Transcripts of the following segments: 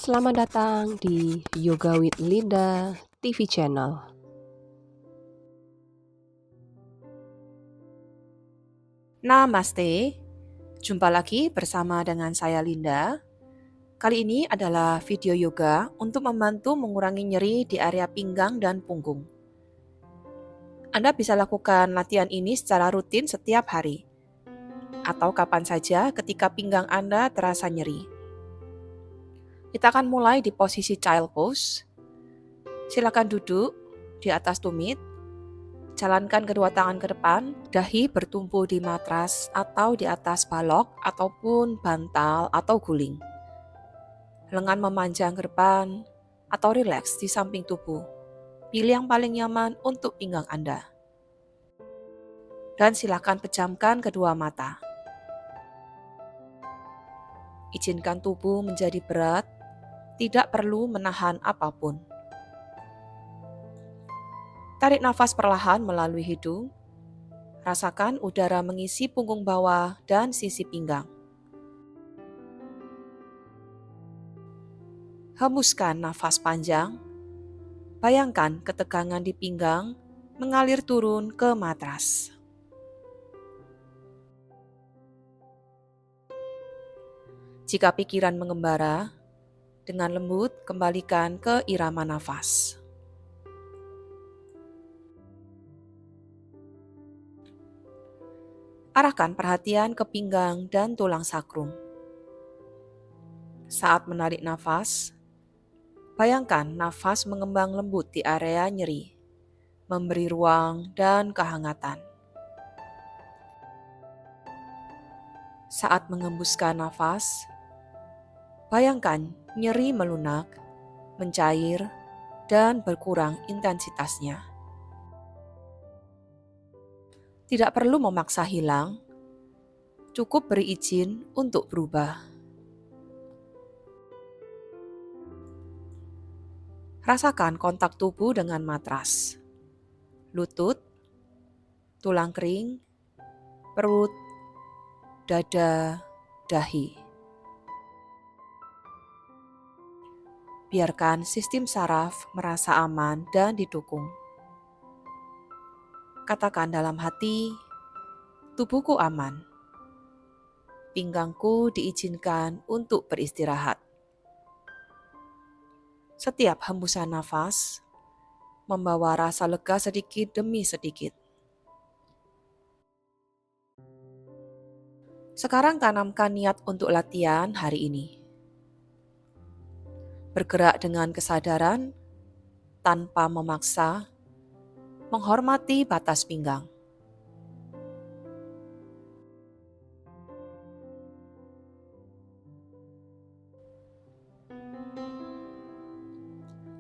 Selamat datang di Yoga with Linda TV channel. Namaste, jumpa lagi bersama dengan saya Linda. Kali ini adalah video yoga untuk membantu mengurangi nyeri di area pinggang dan punggung. Anda bisa lakukan latihan ini secara rutin setiap hari, atau kapan saja ketika pinggang Anda terasa nyeri. Kita akan mulai di posisi child pose. Silakan duduk di atas tumit. Jalankan kedua tangan ke depan, dahi bertumpu di matras atau di atas balok ataupun bantal atau guling. Lengan memanjang ke depan atau rileks di samping tubuh. Pilih yang paling nyaman untuk pinggang Anda. Dan silakan pejamkan kedua mata. Izinkan tubuh menjadi berat, tidak perlu menahan apapun. Tarik nafas perlahan melalui hidung. Rasakan udara mengisi punggung bawah dan sisi pinggang. Hembuskan nafas panjang. Bayangkan ketegangan di pinggang mengalir turun ke matras. Jika pikiran mengembara, dengan lembut kembalikan ke irama nafas. Arahkan perhatian ke pinggang dan tulang sakrum. Saat menarik nafas, bayangkan nafas mengembang lembut di area nyeri, memberi ruang dan kehangatan. Saat mengembuskan nafas, bayangkan nyeri melunak, mencair, dan berkurang intensitasnya. Tidak perlu memaksa hilang, cukup beri izin untuk berubah. Rasakan kontak tubuh dengan matras, lutut, tulang kering, perut, dada, dahi. Biarkan sistem saraf merasa aman dan didukung. Katakan dalam hati, tubuhku aman. Pinggangku diizinkan untuk beristirahat. Setiap hembusan nafas membawa rasa lega sedikit demi sedikit. Sekarang tanamkan niat untuk latihan hari ini. Bergerak dengan kesadaran, tanpa memaksa, menghormati batas pinggang.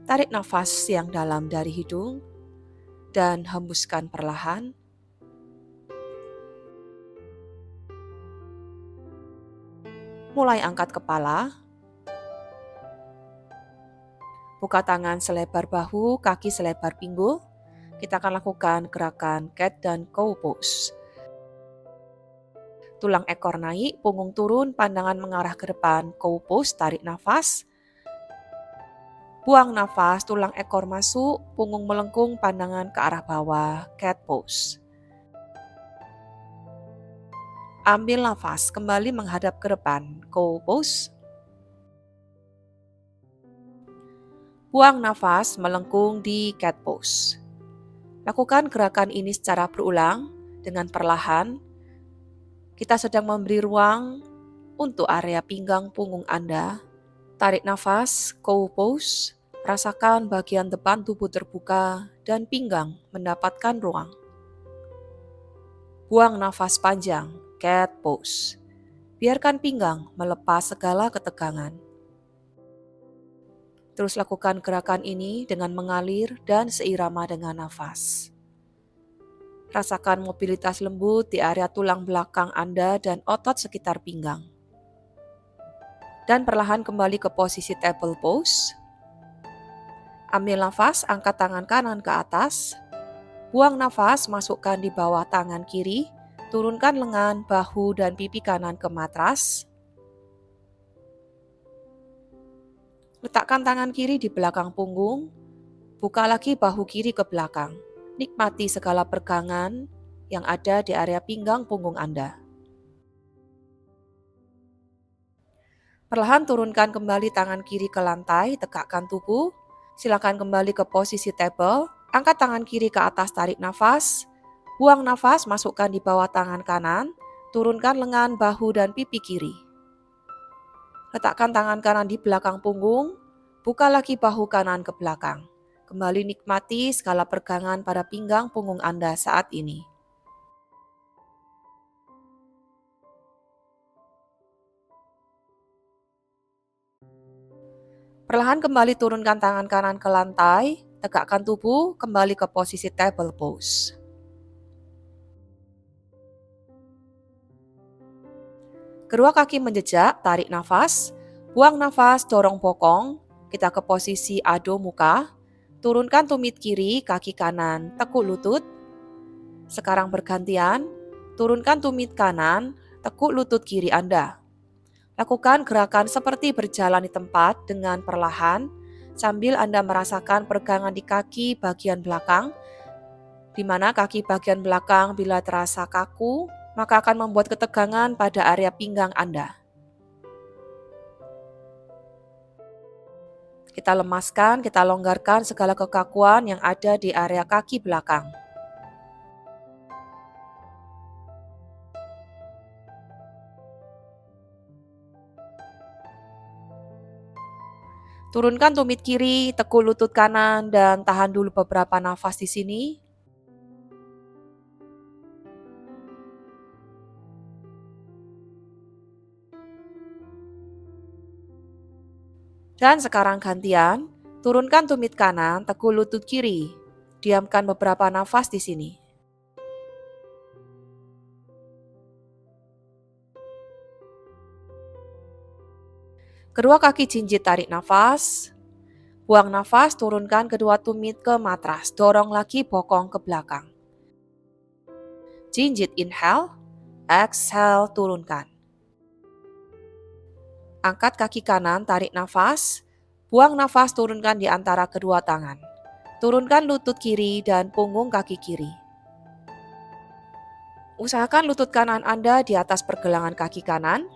Tarik nafas yang dalam dari hidung dan hembuskan perlahan. Mulai angkat kepala. Buka tangan selebar bahu, kaki selebar pinggul. Kita akan lakukan gerakan cat dan cow pose. Tulang ekor naik, punggung turun, pandangan mengarah ke depan. Cow pose, tarik nafas. Buang nafas, tulang ekor masuk, punggung melengkung, pandangan ke arah bawah. Cat pose. Ambil nafas, kembali menghadap ke depan. Cow pose. Buang nafas, melengkung di cat pose. Lakukan gerakan ini secara berulang dengan perlahan. Kita sedang memberi ruang untuk area pinggang punggung Anda. Tarik nafas, cow pose. Rasakan bagian depan tubuh terbuka dan pinggang mendapatkan ruang. Buang nafas panjang, cat pose. Biarkan pinggang melepas segala ketegangan. Terus lakukan gerakan ini dengan mengalir dan seirama dengan nafas. Rasakan mobilitas lembut di area tulang belakang Anda dan otot sekitar pinggang. Dan perlahan kembali ke posisi table pose. Ambil nafas, angkat tangan kanan ke atas. Buang nafas, masukkan di bawah tangan kiri. Turunkan lengan, bahu, dan pipi kanan ke matras. Letakkan tangan kiri di belakang punggung. Buka lagi bahu kiri ke belakang. Nikmati segala pegangan yang ada di area pinggang punggung Anda. Perlahan turunkan kembali tangan kiri ke lantai, tegakkan tubuh. Silakan kembali ke posisi table. Angkat tangan kiri ke atas, tarik nafas. Buang nafas, masukkan di bawah tangan kanan. Turunkan lengan, bahu, dan pipi kiri. Letakkan tangan kanan di belakang punggung. Buka lagi bahu kanan ke belakang. Kembali nikmati segala pergangan pada pinggang punggung Anda saat ini. Perlahan kembali turunkan tangan kanan ke lantai, tegakkan tubuh, kembali ke posisi table pose. Kedua kaki menjejak, tarik nafas, buang nafas, dorong bokong, kita ke posisi Adho Mukha, turunkan tumit kiri, kaki kanan, tekuk lutut. Sekarang bergantian, turunkan tumit kanan, tekuk lutut kiri Anda. Lakukan gerakan seperti berjalan di tempat dengan perlahan, sambil Anda merasakan peregangan di kaki bagian belakang, di mana kaki bagian belakang bila terasa kaku, maka akan membuat ketegangan pada area pinggang Anda. Kita lemaskan, kita longgarkan segala kekakuan yang ada di area kaki belakang. Turunkan tumit kiri, tekuk lutut kanan, dan tahan dulu beberapa nafas di sini. Dan sekarang gantian, turunkan tumit kanan, tekuk lutut kiri. Diamkan beberapa nafas di sini. Kedua kaki jinjit, tarik nafas. Buang nafas, turunkan kedua tumit ke matras. Dorong lagi bokong ke belakang. Jinjit inhale, exhale, turunkan. Angkat kaki kanan, tarik nafas. Buang nafas, turunkan di antara kedua tangan. Turunkan lutut kiri dan punggung kaki kiri. Usahakan lutut kanan Anda di atas pergelangan kaki kanan.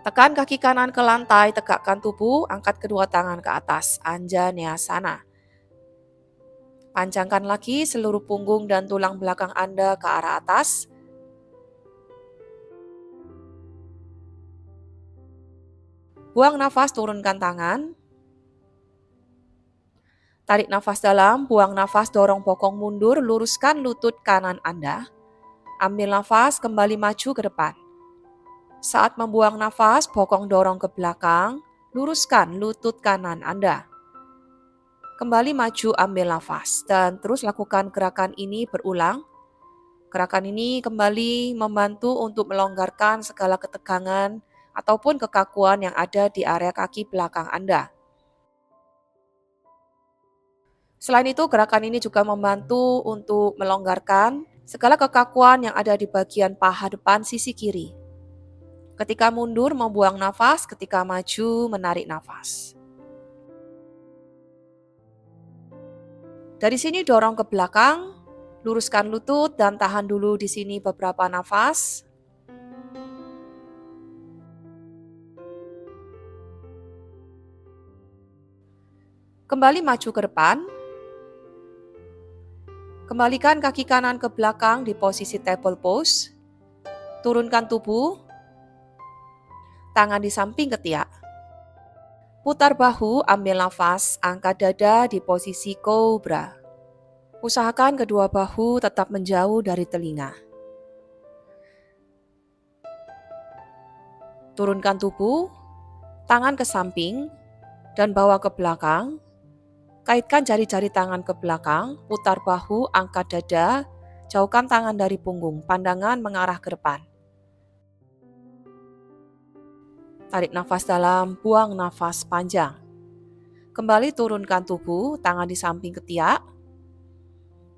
Tekan kaki kanan ke lantai, tegakkan tubuh, angkat kedua tangan ke atas, Anjaneyasana. Panjangkan lagi seluruh punggung dan tulang belakang Anda ke arah atas. Buang nafas, turunkan tangan. Tarik nafas dalam, buang nafas, dorong bokong mundur, luruskan lutut kanan Anda. Ambil nafas, kembali maju ke depan. Saat membuang nafas, bokong dorong ke belakang, luruskan lutut kanan Anda. Kembali maju, ambil nafas, dan terus lakukan gerakan ini berulang. Gerakan ini kembali membantu untuk melonggarkan segala ketegangan ataupun kekakuan yang ada di area kaki belakang Anda. Selain itu, gerakan ini juga membantu untuk melonggarkan segala kekakuan yang ada di bagian paha depan sisi kiri. Ketika mundur, membuang nafas, ketika maju, menarik nafas. Dari sini dorong ke belakang, luruskan lutut dan tahan dulu di sini beberapa nafas. Kembali maju ke depan. Kembalikan kaki kanan ke belakang di posisi table pose. Turunkan tubuh. Tangan di samping ketiak. Putar bahu, ambil nafas, angkat dada di posisi kobra. Usahakan kedua bahu tetap menjauh dari telinga. Turunkan tubuh, tangan ke samping, dan bawa ke belakang. Kaitkan jari-jari tangan ke belakang, putar bahu, angkat dada, jauhkan tangan dari punggung, pandangan mengarah ke depan. Tarik nafas dalam, buang nafas panjang. Kembali turunkan tubuh, tangan di samping ketiak.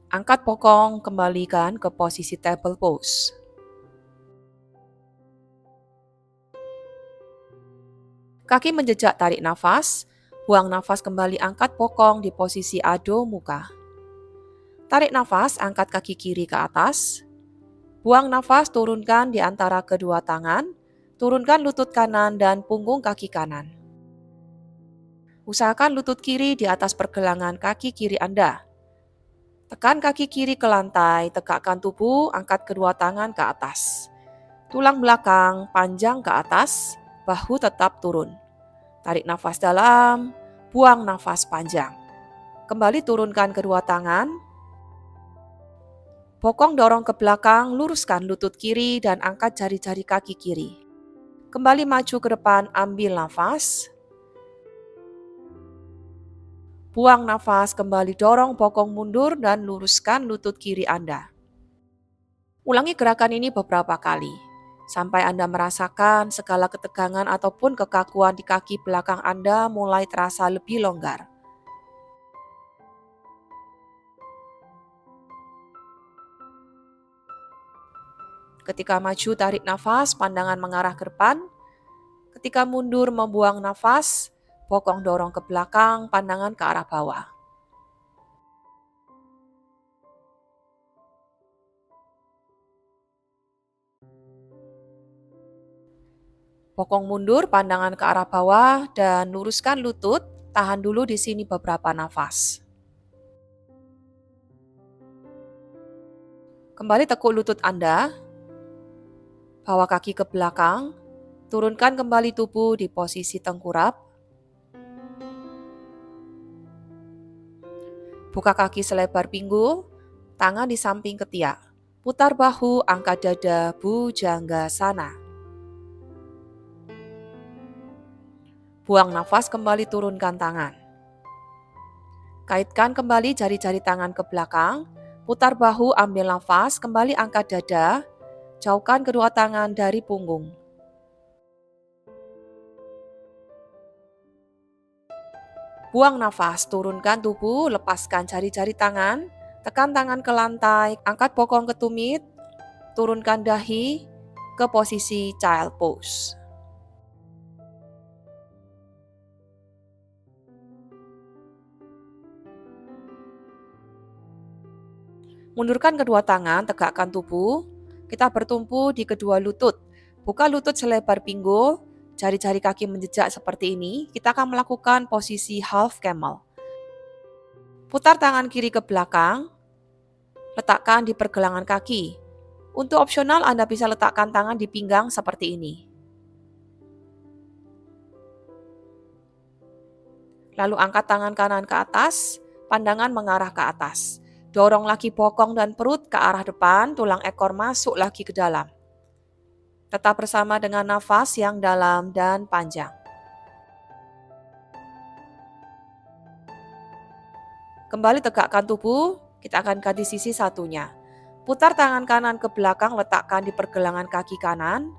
Angkat bokong, kembalikan ke posisi table pose. Kaki menjejak, tarik nafas. Buang nafas, kembali angkat bokong di posisi ado muka. Tarik nafas, angkat kaki kiri ke atas. Buang nafas, turunkan di antara kedua tangan. Turunkan lutut kanan dan punggung kaki kanan. Usahakan lutut kiri di atas pergelangan kaki kiri Anda. Tekan kaki kiri ke lantai, tegakkan tubuh, angkat kedua tangan ke atas. Tulang belakang panjang ke atas, bahu tetap turun. Tarik nafas dalam, buang nafas panjang. Kembali turunkan kedua tangan. Bokong dorong ke belakang, luruskan lutut kiri dan angkat jari-jari kaki kiri. Kembali maju ke depan, ambil nafas. Buang nafas, kembali dorong bokong mundur dan luruskan lutut kiri Anda. Ulangi gerakan ini beberapa kali, sampai Anda merasakan segala ketegangan ataupun kekakuan di kaki belakang Anda mulai terasa lebih longgar. Ketika maju, tarik nafas, pandangan mengarah ke depan. Ketika mundur, membuang nafas, bokong dorong ke belakang, pandangan ke arah bawah. Bokong mundur, pandangan ke arah bawah, dan luruskan lutut. Tahan dulu di sini beberapa nafas. Kembali tekuk lutut Anda. Bawa kaki ke belakang. Turunkan kembali tubuh di posisi tengkurap. Buka kaki selebar pinggul. Tangan di samping ketiak. Putar bahu, angkat dada, Bhujangasana. Buang nafas, kembali turunkan tangan. Kaitkan kembali jari-jari tangan ke belakang. Putar bahu, ambil nafas, kembali angkat dada. Jauhkan kedua tangan dari punggung. Buang nafas, turunkan tubuh, lepaskan jari-jari tangan. Tekan tangan ke lantai, angkat bokong ke tumit. Turunkan dahi ke posisi child pose. Mundurkan kedua tangan, tegakkan tubuh. Kita bertumpu di kedua lutut. Buka lutut selebar pinggul, jari-jari kaki menjejak seperti ini. Kita akan melakukan posisi half camel. Putar tangan kiri ke belakang. Letakkan di pergelangan kaki. Untuk opsional, Anda bisa letakkan tangan di pinggang seperti ini. Lalu angkat tangan kanan ke atas, pandangan mengarah ke atas. Dorong lagi bokong dan perut ke arah depan, tulang ekor masuk lagi ke dalam. Tetap bersama dengan nafas yang dalam dan panjang. Kembali tegakkan tubuh, kita akan ganti sisi satunya. Putar tangan kanan ke belakang, letakkan di pergelangan kaki kanan.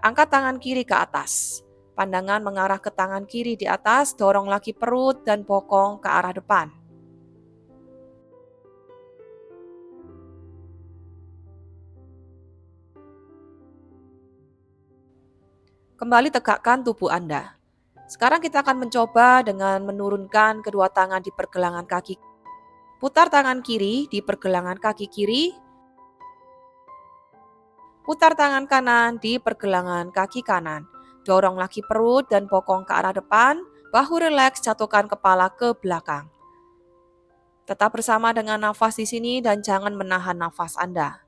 Angkat tangan kiri ke atas. Pandangan mengarah ke tangan kiri di atas, dorong lagi perut dan bokong ke arah depan. Kembali tegakkan tubuh Anda. Sekarang kita akan mencoba dengan menurunkan kedua tangan di pergelangan kaki. Putar tangan kiri di pergelangan kaki kiri. Putar tangan kanan di pergelangan kaki kanan. Dorong lagi perut dan bokong ke arah depan. Bahu rileks, jatuhkan kepala ke belakang. Tetap bersama dengan nafas di sini dan jangan menahan nafas Anda.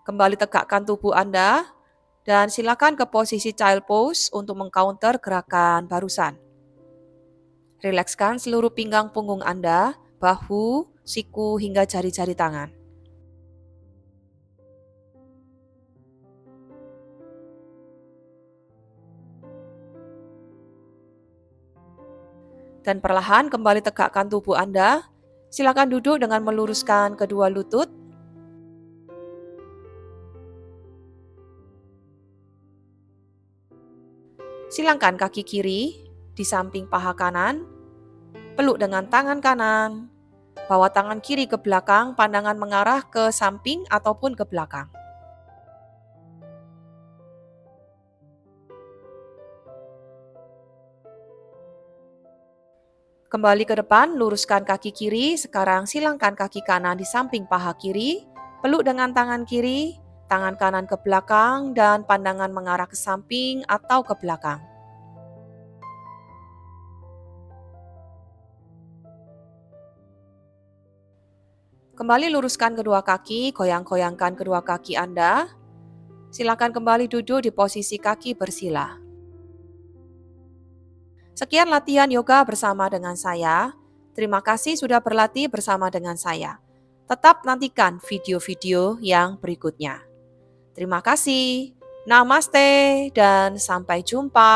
Kembali tegakkan tubuh Anda. Dan silakan ke posisi child pose untuk mengcounter gerakan barusan. Rilekskan seluruh pinggang punggung Anda, bahu, siku, hingga jari-jari tangan. Dan perlahan kembali tegakkan tubuh Anda. Silakan duduk dengan meluruskan kedua lutut. Silangkan kaki kiri di samping paha kanan, peluk dengan tangan kanan, bawa tangan kiri ke belakang, pandangan mengarah ke samping ataupun ke belakang. Kembali ke depan, luruskan kaki kiri. Sekarang silangkan kaki kanan di samping paha kiri. Peluk dengan tangan kiri, tangan kanan ke belakang, dan pandangan mengarah ke samping atau ke belakang. Kembali luruskan kedua kaki, goyang-goyangkan kedua kaki Anda. Silakan kembali duduk di posisi kaki bersila. Sekian latihan yoga bersama dengan saya. Terima kasih sudah berlatih bersama dengan saya. Tetap nantikan video-video yang berikutnya. Terima kasih. Namaste dan sampai jumpa.